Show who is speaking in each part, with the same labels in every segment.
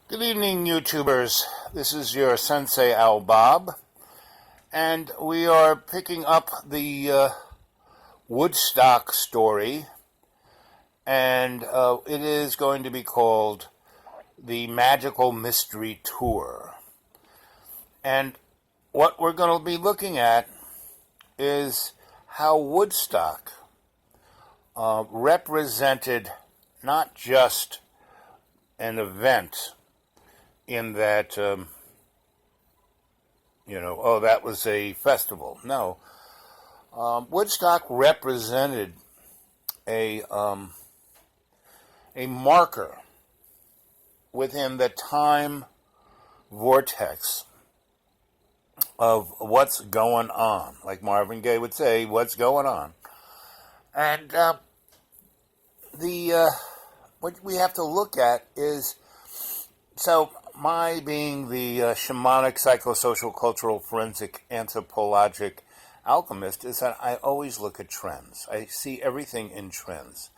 Speaker 1: Good evening, YouTubers. This is your Sensei Al Bob, and we are picking up the Woodstock story, and it is going to be called The Magical Mystery Tour. And what we're going to be looking at is how Woodstock represented not just an event in that, that was a festival. No. Woodstock represented a marker within the time vortex of what's going on. Like Marvin Gaye would say, what's going on. And what we have to look at is, so my being the shamanic, psychosocial, cultural, forensic, anthropologic alchemist, is that I always look at trends. I see everything in trends.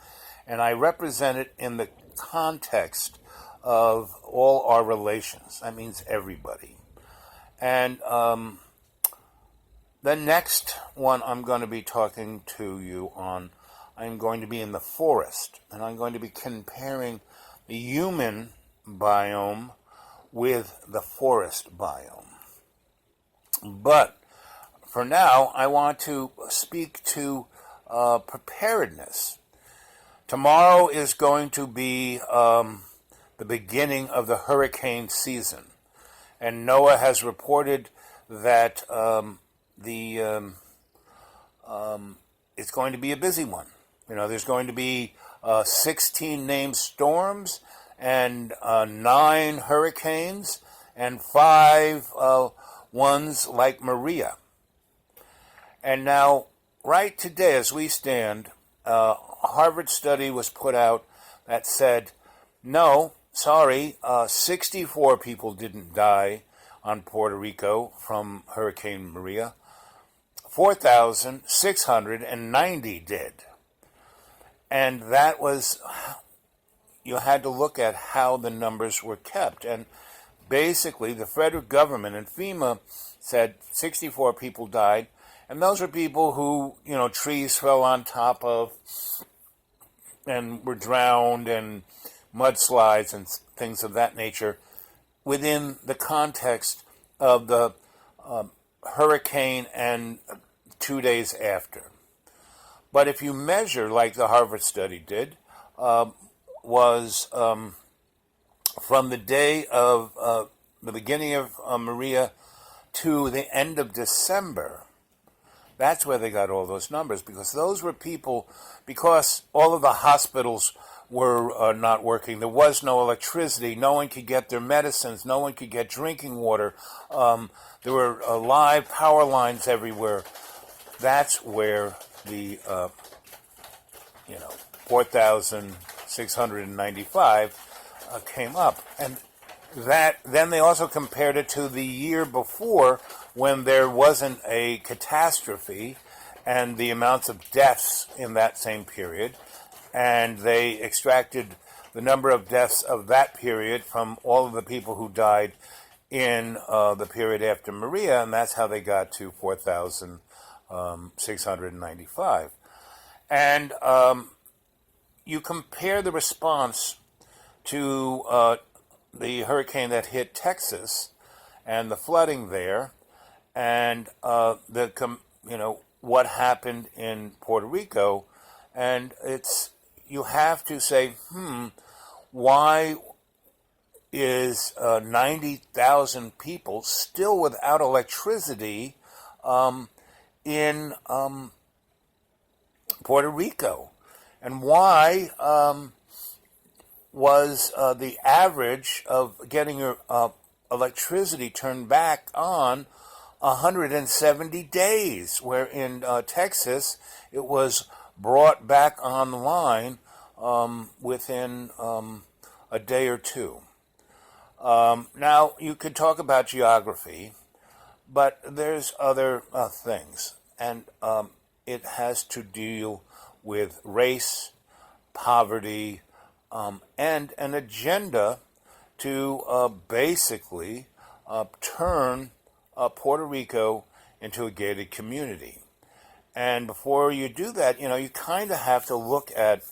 Speaker 1: And I represent it in the context of all our relations. That means everybody. And the next one I'm going to be talking to you on, I'm going to be in the forest. And I'm going to be comparing the human biome with the forest biome. But for now, I want to speak to preparedness. Tomorrow is going to be the beginning of the hurricane season, and NOAA has reported that it's going to be a busy one. There's going to be 16 named storms and 9 hurricanes and 5 ones like Maria. And now, right today as we stand, a Harvard study was put out that said, no, sorry, 64 people didn't die on Puerto Rico from Hurricane Maria. 4,690 did. And that was, you had to look at how the numbers were kept. And basically, the federal government and FEMA said 64 people died. And those are people who, trees fell on top of and were drowned, and mudslides and things of that nature within the context of the hurricane and 2 days after. But if you measure, like the Harvard study did, was from the day of the beginning of Maria to the end of December. That's where they got all those numbers, because those were people, because all of the hospitals were not working. There was no electricity. No one could get their medicines. No one could get drinking water. There were live power lines everywhere. That's where the 4,695 came up. And that then they also compared it to the year before, when there wasn't a catastrophe, and the amounts of deaths in that same period. And they extracted the number of deaths of that period from all of the people who died in the period after Maria, and that's how they got to 4,695. And you compare the response to the hurricane that hit Texas and the flooding there, and what happened in Puerto Rico, and you have to say, why is 90,000 people still without electricity in Puerto Rico? And why was the average of getting your electricity turned back on 170 days, where in Texas it was brought back online within a day or two? Now, you could talk about geography, but there's other things, and it has to deal with race, poverty, and an agenda to basically turn Puerto Rico into a gated community. And before you do that, you kind of have to look at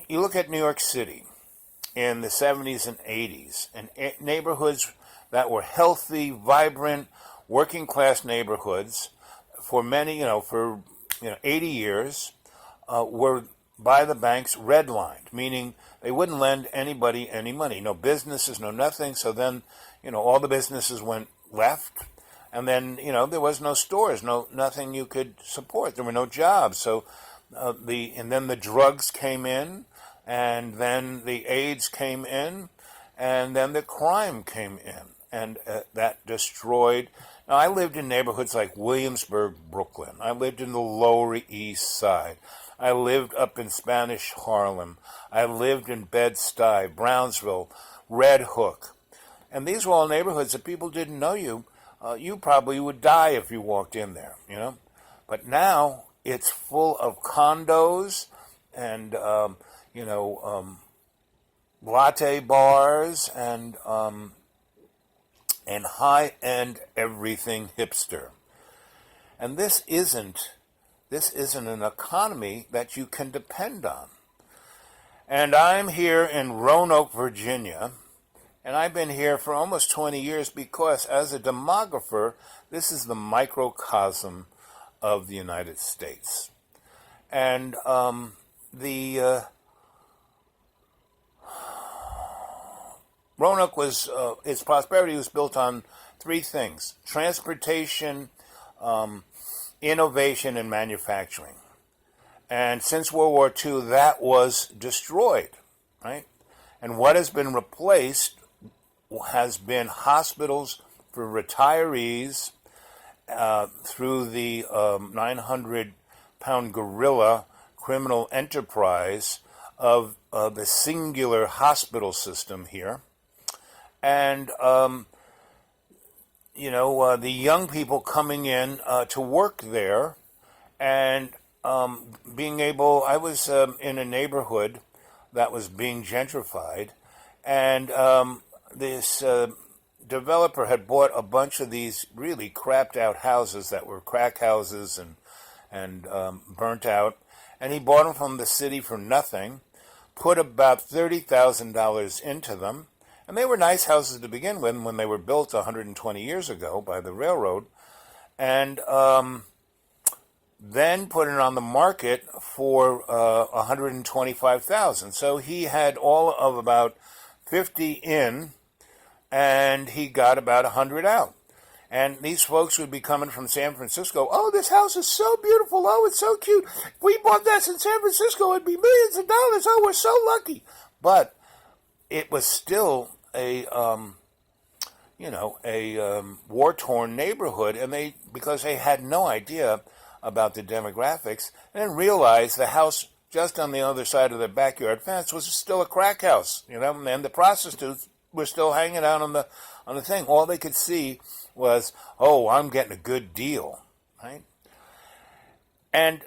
Speaker 1: New York City in the 70s and 80s, and neighborhoods that were healthy, vibrant, working class neighborhoods for many, for 80 years, were by the banks redlined, meaning they wouldn't lend anybody any money, no businesses, no nothing. So then, all the businesses went left, and then there was no stores, nothing you could support. There were no jobs. So and then the drugs came in, and then the AIDS came in, and then the crime came in, and that destroyed. Now, I lived in neighborhoods like Williamsburg, Brooklyn. I lived in the Lower East Side. I lived up in Spanish Harlem. I lived in Bed-Stuy, Brownsville, Red Hook. And these were all neighborhoods that people didn't know you. You probably would die if you walked in there, But now it's full of condos and, latte bars and high-end everything hipster. And this isn't an economy that you can depend on. And I'm here in Roanoke, Virginia, and I've been here for almost 20 years because as a demographer, this is the microcosm of the United States. And Roanoke its prosperity was built on three things: transportation, innovation, and manufacturing. And since World War II, that was destroyed, right? And what has been replaced has been hospitals for retirees through the 900-pound gorilla criminal enterprise of the singular hospital system here. And, the young people coming in to work there and being able, I was in a neighborhood that was being gentrified, and this developer had bought a bunch of these really crapped out houses that were crack houses and burnt out, and he bought them from the city for nothing, put about $30,000 into them. And they were nice houses to begin with when they were built 120 years ago by the railroad, and then put it on the market for $125,000. So he had all of about 50 in, and he got about 100 out. And these folks would be coming from San Francisco. Oh, this house is so beautiful. Oh, it's so cute. If we bought this in San Francisco, it'd be millions of dollars. Oh, we're so lucky. But it was still a war-torn neighborhood, and because they had no idea about the demographics, and then realized the house just on the other side of the backyard fence was still a crack house, and the prostitutes were still hanging out on the thing. All they could see was, oh, I'm getting a good deal, right? And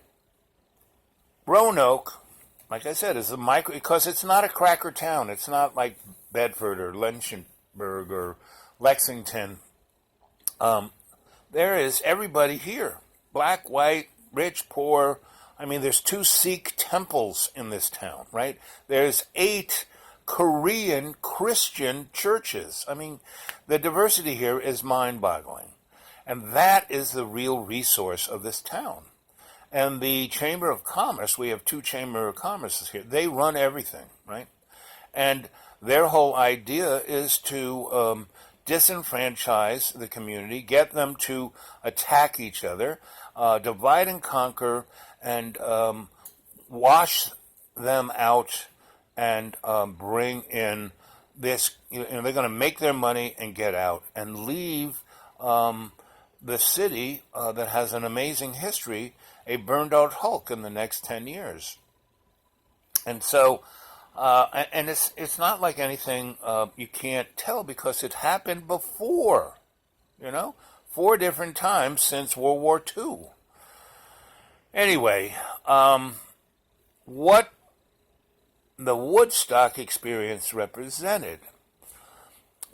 Speaker 1: Roanoke, like I said, is because it's not a cracker town. It's not like Bedford or Lynchburg or Lexington. There is everybody here. Black, white, rich, poor. I mean, there's 2 Sikh temples in this town, right? There's 8 Korean Christian churches. I mean, the diversity here is mind-boggling. And that is the real resource of this town. And the Chamber of Commerce, we have 2 Chamber of Commerces here, they run everything, right? And their whole idea is to disenfranchise the community, get them to attack each other, divide and conquer, and wash them out and bring in this. They're going to make their money and get out and leave the city that has an amazing history a burned-out hulk in the next 10 years. And so, and it's not like anything you can't tell because it happened before, 4 different times since World War II. Anyway, what the Woodstock experience represented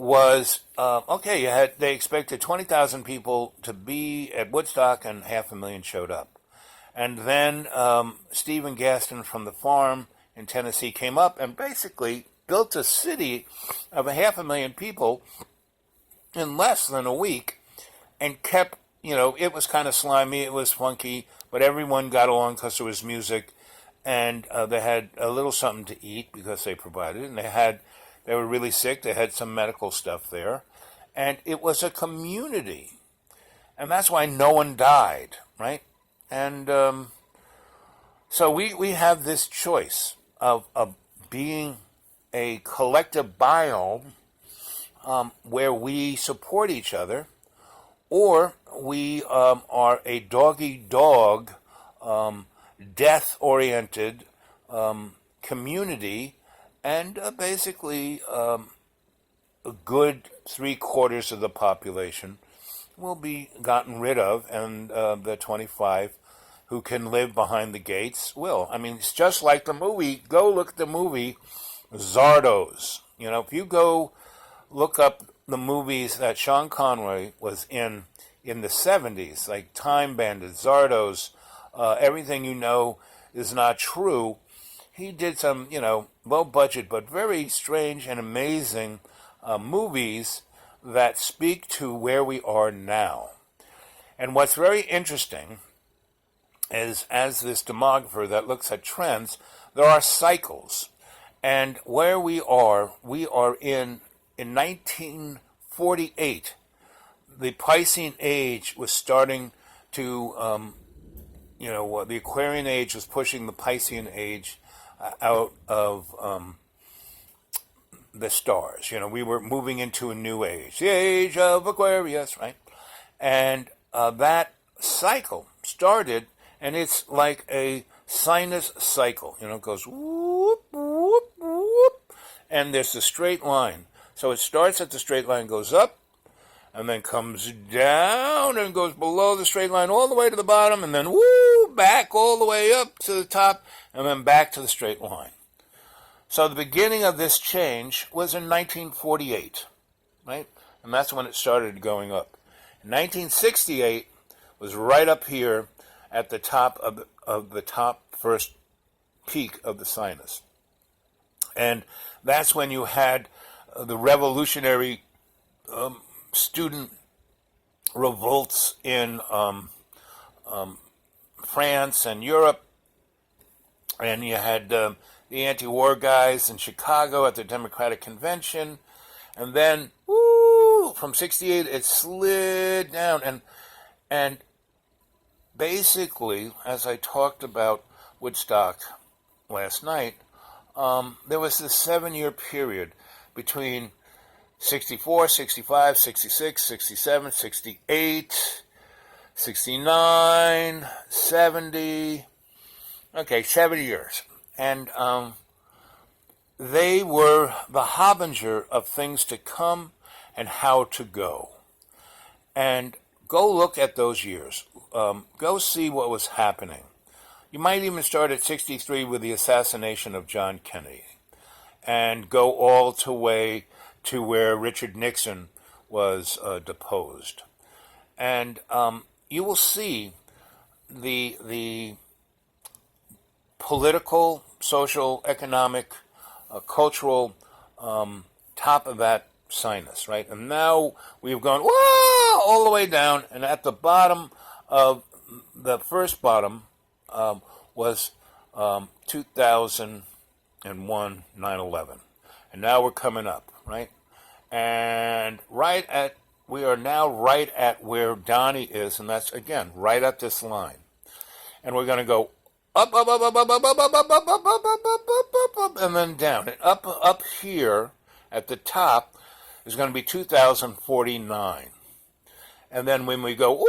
Speaker 1: was okay. They expected 20,000 people to be at Woodstock, and 500,000 showed up. And then Stephen Gaston from the farm in Tennessee came up and basically built a city of 500,000 people in less than a week, and kept, it was kind of slimy, it was funky, but everyone got along because there was music, and they had a little something to eat because they provided it, and they were really sick, they had some medical stuff there, and it was a community, and that's why no one died, right? And so we have this choice of being a collective biome where we support each other, or we are a dog-eat-dog, death-oriented community, and basically a good 3/4 of the population will be gotten rid of, and the 25 who can live behind the gates will. I mean, it's just like the movie. Go look at the movie Zardos. If you go look up the movies that Sean Connery was in the 70s, like Time Bandit, Zardos, Everything You Know Is Not True, he did some, low budget but very strange and amazing movies that speak to where we are now. And what's very interesting is, as this demographer that looks at trends, there are cycles. And where we are in 1948, the Piscean Age was starting to, the Aquarian Age was pushing the Piscean Age out of the stars. We were moving into a new age, the age of Aquarius, right? And that cycle started, and it's like a sinus cycle. It goes whoop, whoop, whoop, and there's a straight line. So it starts at the straight line, goes up, and then comes down and goes below the straight line all the way to the bottom, and then back all the way up to the top, and then back to the straight line. So the beginning of this change was in 1948, right? And that's when it started going up. 1968 was right up here at the top of the top first peak of the sinus. And that's when you had the revolutionary student revolts in France and Europe, and you had the anti-war guys in Chicago at the Democratic Convention, and then from 68 it slid down, and basically, as I talked about Woodstock last night, there was this 7-year period between 64, 65, 66, 67, 68, 69, 70, 70 years. And they were the harbinger of things to come and how to go. And go look at those years. Go see what was happening. You might even start at 63 with the assassination of John Kennedy, and go all the way to where Richard Nixon was deposed. And you will see the political, social, economic, cultural top of that sinus, right? And now we've gone all the way down, and at the bottom of the first bottom was 2001 9/11, and now we're coming up, right? And we are now right at where Donnie is, and that's again right at this line, and we're going to go up, up, up, up, up, up, up, up, up, up, up, up, up, up, up, and then down, and up here at the top is going to be 2049. And then when we go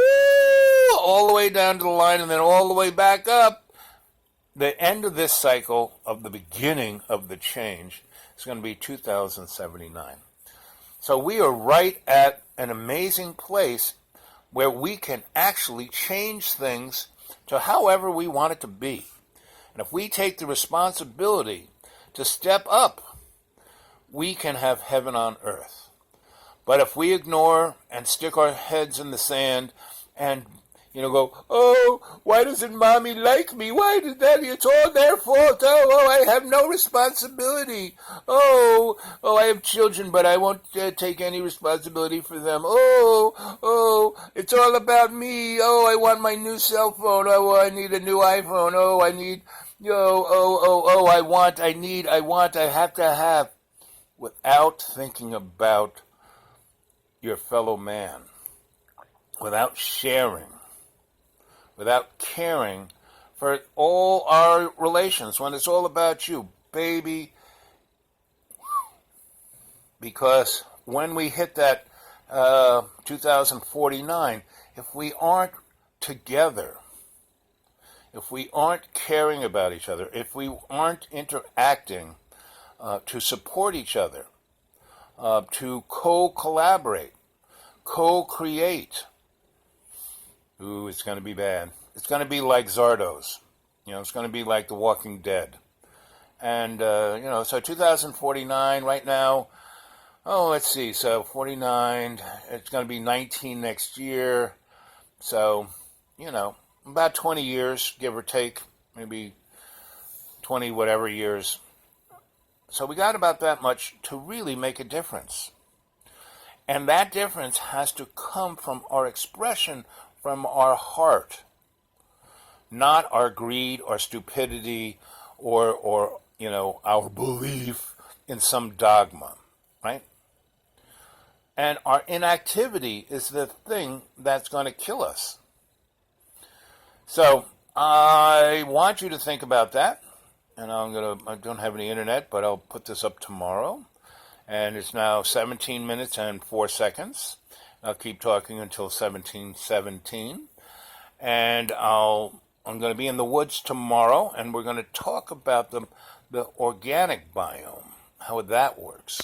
Speaker 1: all the way down to the line and then all the way back up, the end of this cycle of the beginning of the change is going to be 2079. So we are right at an amazing place where we can actually change things to however we want it to be. And if we take the responsibility to step up, we can have heaven on earth. But if we ignore and stick our heads in the sand and go, oh, why doesn't mommy like me? Why did daddy? It's all their fault. Oh, I have no responsibility. Oh, I have children, but I won't take any responsibility for them. Oh, it's all about me. Oh, I want my new cell phone. Oh, I need a new iPhone. Oh, I need, I have to have, without thinking about your fellow man, without sharing, without caring for all our relations when it's all about you, baby. Because when we hit that 2049, if we aren't together, if we aren't caring about each other, if we aren't interacting to support each other, to co-collaborate, co-create, ooh, it's going to be bad. It's going to be like Zardoz. It's going to be like The Walking Dead. And, so 2049 right now, let's see, so 49, it's going to be 19 next year. So, about 20 years, give or take, maybe 20 whatever years. So we got about that much to really make a difference. And that difference has to come from our expression, from our heart, not our greed or stupidity or our belief in some dogma, right? And our inactivity is the thing that's going to kill us. So I want you to think about that. And I don't have any internet, but I'll put this up tomorrow. And it's now 17 minutes and 4 seconds. I'll keep talking until 17:17. And I'm going to be in the woods tomorrow, and we're going to talk about the organic biome, how that works.